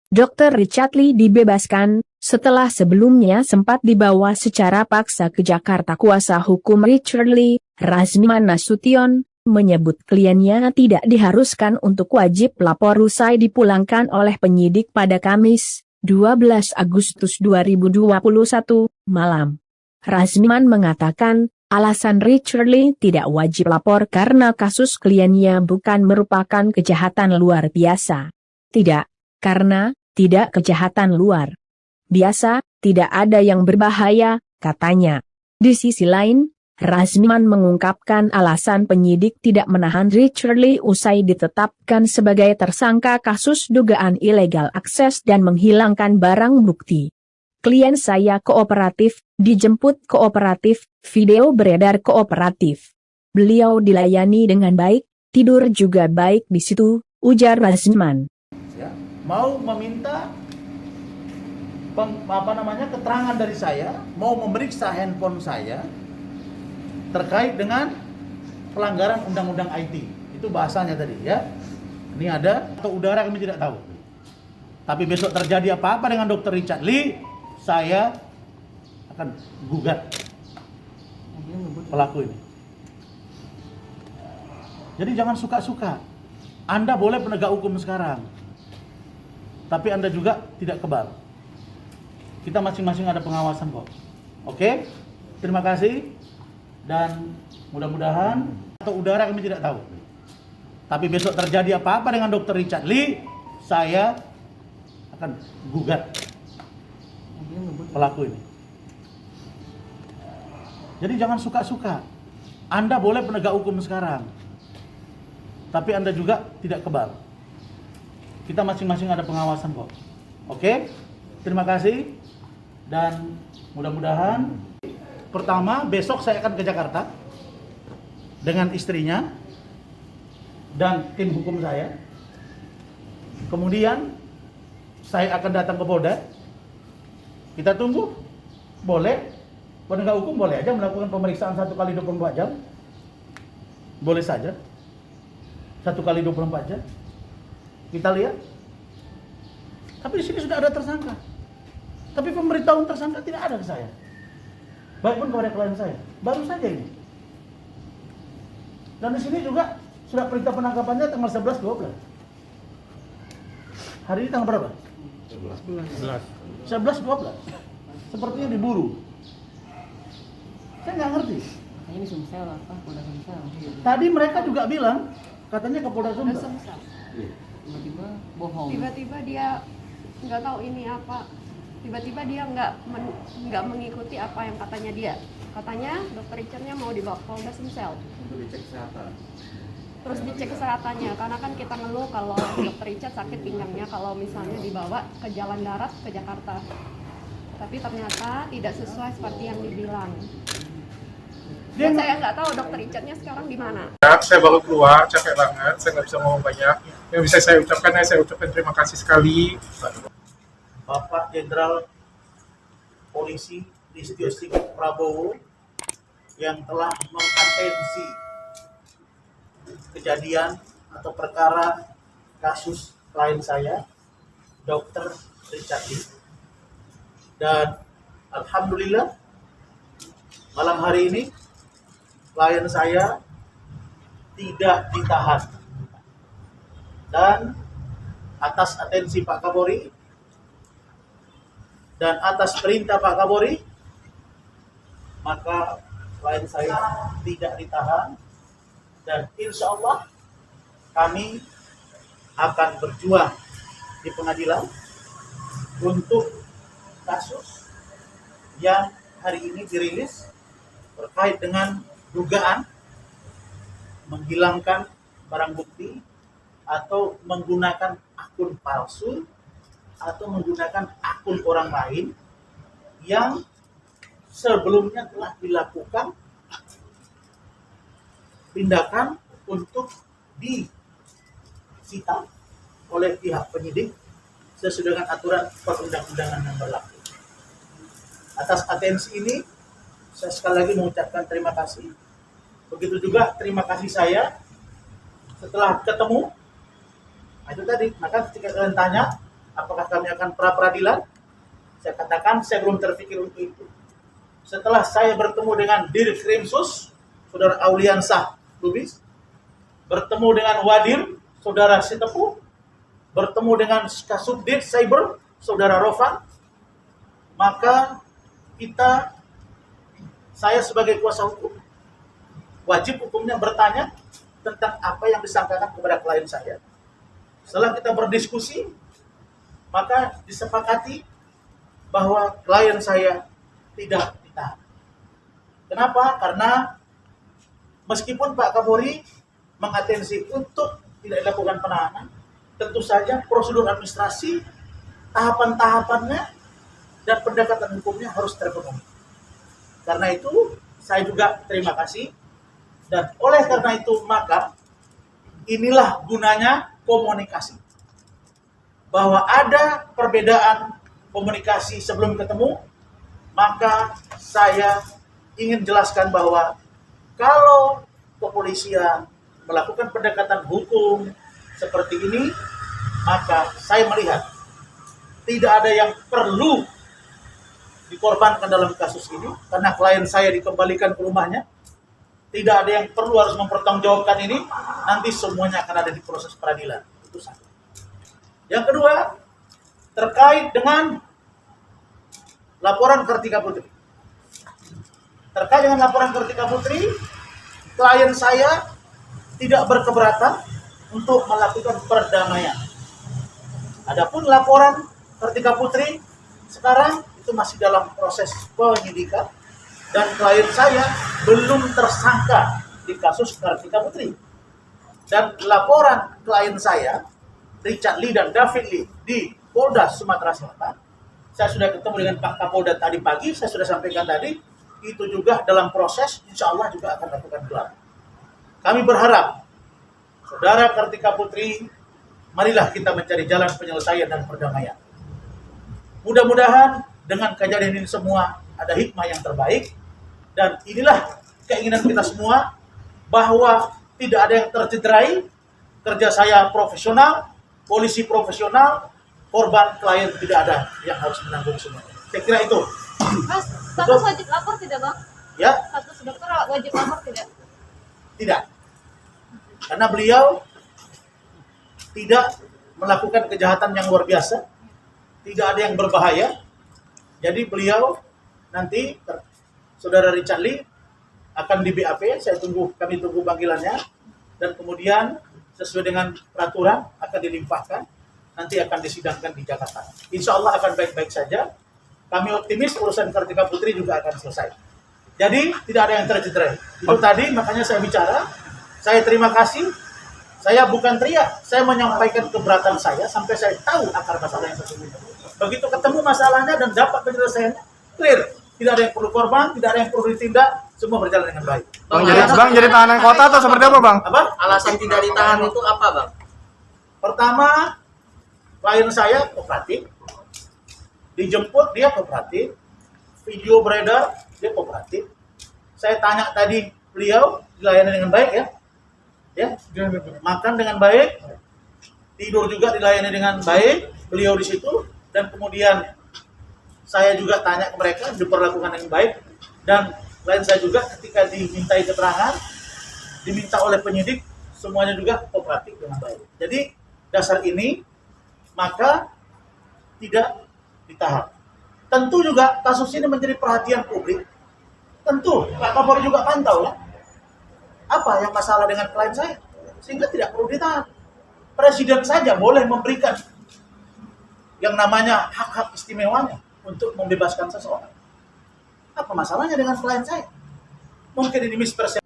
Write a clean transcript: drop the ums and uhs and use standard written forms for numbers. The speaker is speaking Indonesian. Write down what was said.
Dr. Richard Lee dibebaskan, setelah sebelumnya sempat dibawa secara paksa ke Jakarta. Kuasa hukum Richard Lee, Razman Nasution, menyebut kliennya tidak diharuskan untuk wajib lapor usai dipulangkan oleh penyidik pada Kamis, 12 Agustus 2021, malam. Razman mengatakan, alasan Richard Lee tidak wajib lapor karena kasus kliennya bukan merupakan kejahatan luar biasa. Tidak. Karena tidak kejahatan luar biasa, tidak ada yang berbahaya, katanya. Di sisi lain, Razman mengungkapkan alasan penyidik tidak menahan Richard Lee usai ditetapkan sebagai tersangka kasus dugaan ilegal akses dan menghilangkan barang bukti. Klien saya kooperatif, dijemput kooperatif, video beredar kooperatif. Beliau dilayani dengan baik, tidur juga baik di situ, ujar Razman. Mau meminta keterangan dari saya, mau memeriksa handphone saya terkait dengan pelanggaran undang-undang IT. Itu bahasanya tadi ya. Ini ada atau udara kami tidak tahu. Tapi besok terjadi apa-apa dengan Dr. Richard Lee, saya akan gugat pelaku ini. Jadi jangan suka-suka. Anda boleh penegak hukum sekarang, tapi Anda juga tidak kebal. Kita masing-masing ada pengawasan kok. Oke? Terima kasih. Dan mudah-mudahan atau udara kami tidak tahu. Tapi besok terjadi apa-apa dengan Dr. Richard Lee, saya akan gugat pelaku ini. Jadi jangan suka-suka. Anda boleh penegak hukum sekarang, tapi Anda juga tidak kebal. Kita masing-masing ada pengawasan kok. Oke? Terima kasih. Dan mudah-mudahan pertama besok saya akan ke Jakarta dengan istrinya dan tim hukum saya. Kemudian saya akan datang ke Polda. Kita tunggu. Boleh. Penegak hukum boleh aja melakukan pemeriksaan 1 kali 24 jam. Boleh saja. 1 kali 24 jam. Kita lihat. Tapi di sini sudah ada tersangka. Tapi pemberitahuan tersangka tidak ada ke saya. Baik pun kepada klien saya. Baru saja ini. Dan di sini juga sudah perintah penangkapannya tanggal 11-12. Hari ini tanggal berapa? 11-12. Sepertinya diburu. Saya nggak ngerti. Ini Sumsel apa? Polda Sumsel. Tadi mereka juga bilang katanya ke Polda Sumsel. Tiba-tiba bohong. Tiba-tiba dia nggak tahu ini apa. Tiba-tiba dia nggak mengikuti apa yang katanya dia. Katanya dokter Richardnya mau dibawa ke Polda Sumsel. Untuk dicek kesehatan. Terus dicek kesehatannya, karena kan kita ngeluh kalau dokter Richard sakit pinggangnya kalau misalnya dibawa ke jalan darat ke Jakarta. Tapi ternyata tidak sesuai seperti yang dibilang. Dan saya nggak tahu dokter Richardnya sekarang di mana. Saya baru keluar, capek banget, saya nggak bisa ngomong banyak. Yang bisa saya ucapkan terima kasih sekali. Bapak Jenderal Polisi Listio Sigit Prabowo yang telah mengatensi kejadian atau perkara kasus klien saya, Dr. Richard Lee. Dan alhamdulillah malam hari ini klien saya tidak ditahan. Dan atas atensi Pak Kapolri dan atas perintah Pak Kapolri, maka klien saya tidak ditahan. Dan insya Allah kami akan berjuang di pengadilan untuk kasus yang hari ini dirilis terkait dengan dugaan menghilangkan barang bukti atau menggunakan akun palsu atau menggunakan akun orang lain yang sebelumnya telah dilakukan tindakan untuk disita oleh pihak penyidik sesuai dengan aturan perundang-undangan yang berlaku. Atas atensi ini, saya sekali lagi mengucapkan terima kasih. Begitu juga terima kasih saya setelah ketemu. Nah, itu tadi, maka ketika kalian tanya, apakah kami akan pra-peradilan? Saya katakan saya belum terpikir untuk itu. Setelah saya bertemu dengan Dirkrimsus, Saudara Auliansah Lubis, bertemu dengan Wadir, Saudara Sitepu, bertemu dengan Kasubdit Cyber, Saudara Rofan, maka saya sebagai kuasa hukum, wajib hukumnya bertanya tentang apa yang disangkakan kepada klien saya. Setelah kita berdiskusi, maka disepakati bahwa klien saya tidak ditahan. Kenapa? Karena meskipun Pak Kapolri mengatensi untuk tidak dilakukan penahanan, tentu saja prosedur administrasi, tahapan-tahapannya, dan pendekatan hukumnya harus terpenuhi. Karena itu, saya juga terima kasih. Dan oleh karena itu, maka inilah gunanya komunikasi. Bahwa ada perbedaan komunikasi sebelum ketemu, maka saya ingin jelaskan bahwa kalau kepolisian melakukan pendekatan hukum seperti ini, maka saya melihat tidak ada yang perlu dikorbankan dalam kasus ini, karena klien saya dikembalikan ke rumahnya. Tidak ada yang perlu harus mempertanggungjawabkan ini, nanti semuanya akan ada di proses peradilan. Itu satu. Yang kedua, terkait dengan laporan Kartika Putri. Terkait dengan laporan Kartika Putri, klien saya tidak berkeberatan untuk melakukan perdamaian. Adapun laporan Kartika Putri sekarang itu masih dalam proses penyidikan dan klien saya belum tersangka di kasus Kartika Putri. Dan laporan klien saya, Richard Lee dan David Lee di Polda Sumatera Selatan, saya sudah ketemu dengan Pak Kapolda tadi pagi, saya sudah sampaikan tadi, itu juga dalam proses, insya Allah juga akan lakukan gelar. Kami berharap, Saudara Kartika Putri, marilah kita mencari jalan penyelesaian dan perdamaian. Mudah-mudahan dengan kejadian ini semua ada hikmah yang terbaik, dan inilah keinginan kita semua, bahwa tidak ada yang tercederai, kerja saya profesional, polisi profesional, korban klien tidak ada yang harus menanggung semua. Saya kira itu. Mas, status wajib lapor tidak, Bang? Ya? Status dokter wajib lapor tidak? Tidak. Karena beliau tidak melakukan kejahatan yang luar biasa, tidak ada yang berbahaya. Jadi beliau nanti, Saudara Richard Lee akan di BAP, kami tunggu panggilannya, dan kemudian sesuai dengan peraturan akan dilimpahkan, nanti akan disidangkan di Jakarta. Insya Allah akan baik-baik saja. Kami optimis urusan Kartika Putri juga akan selesai. Jadi tidak ada yang tercederai. Itu tadi makanya saya bicara, saya terima kasih. Saya bukan teriak, saya menyampaikan keberatan saya sampai saya tahu akar masalah yang sesungguhnya. Begitu ketemu masalahnya dan dapat penyelesaiannya, clear. Tidak ada yang perlu korban, tidak ada yang perlu ditindak, semua berjalan dengan baik. Bang, jadi tahanan kota atau seperti apa, Bang? Apa? Alasan tidak ditahan itu apa, Bang? Pertama, klien saya kooperatif, dijemput dia kooperatif, video beredar dia kooperatif. Saya tanya tadi beliau dilayani dengan baik ya, makan dengan baik, tidur juga dilayani dengan baik, beliau di situ, dan kemudian saya juga tanya ke mereka diperlakukan dengan baik, dan klien saya juga ketika dimintai keterangan, diminta oleh penyidik, semuanya juga kooperatif dengan baik. Jadi dasar ini maka tidak ditahan. Tentu juga kasus ini menjadi perhatian publik. Tentu Pak Kapolri juga pantau ya. Apa yang masalah dengan klien saya? Sehingga tidak perlu ditahan. Presiden saja boleh memberikan yang namanya hak-hak istimewanya untuk membebaskan seseorang. Apa masalahnya dengan klien saya? Mungkin ini mispersepsi